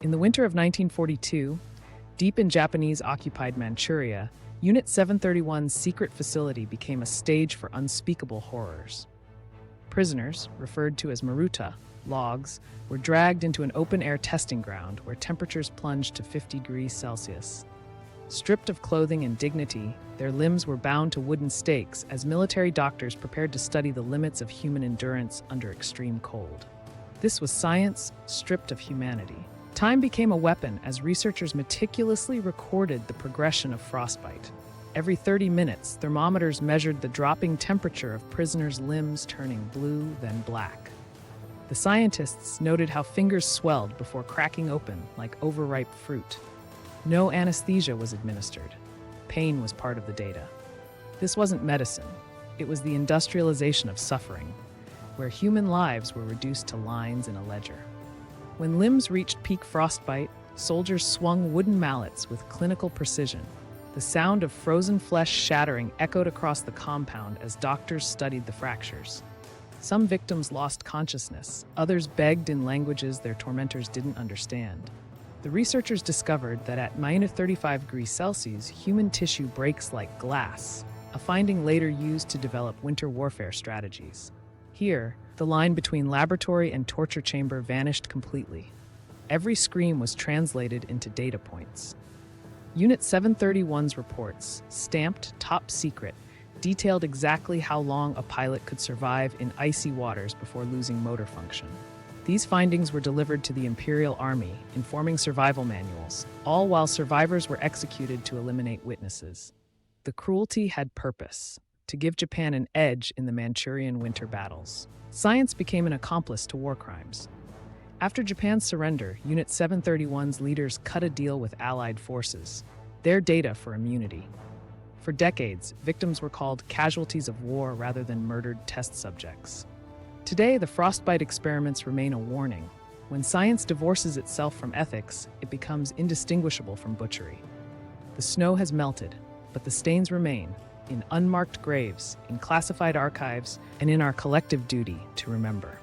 In the winter of 1942, deep in Japanese-occupied Manchuria, Unit 731's secret facility became a stage for unspeakable horrors. Prisoners, referred to as Maruta, logs, were dragged into an open-air testing ground where temperatures plunged to 50 degrees Celsius. Stripped of clothing and dignity, their limbs were bound to wooden stakes as military doctors prepared to study the limits of human endurance under extreme cold. This was science stripped of humanity. Time became a weapon as researchers meticulously recorded the progression of frostbite. Every 30 minutes, thermometers measured the dropping temperature of prisoners' limbs turning blue, then black. The scientists noted how fingers swelled before cracking open like overripe fruit. No anesthesia was administered. Pain was part of the data. This wasn't medicine. It was the industrialization of suffering, where human lives were reduced to lines in a ledger. When limbs reached peak frostbite, soldiers swung wooden mallets with clinical precision. The sound of frozen flesh shattering echoed across the compound as doctors studied the fractures. Some victims lost consciousness, others begged in languages their tormentors didn't understand. The researchers discovered that at -35 degrees Celsius, human tissue breaks like glass, a finding later used to develop winter warfare strategies. Here, the line between laboratory and torture chamber vanished completely. Every scream was translated into data points. Unit 731's reports, stamped top secret, detailed exactly how long a pilot could survive in icy waters before losing motor function. These findings were delivered to the Imperial Army, informing survival manuals, all while survivors were executed to eliminate witnesses. The cruelty had purpose, to give Japan an edge in the Manchurian winter battles. Science became an accomplice to war crimes. After Japan's surrender, Unit 731's leaders cut a deal with Allied forces, their data for immunity. For decades, victims were called casualties of war rather than murdered test subjects. Today, the frostbite experiments remain a warning. When science divorces itself from ethics, it becomes indistinguishable from butchery. The snow has melted, but the stains remain, in unmarked graves, in classified archives, and in our collective duty to remember.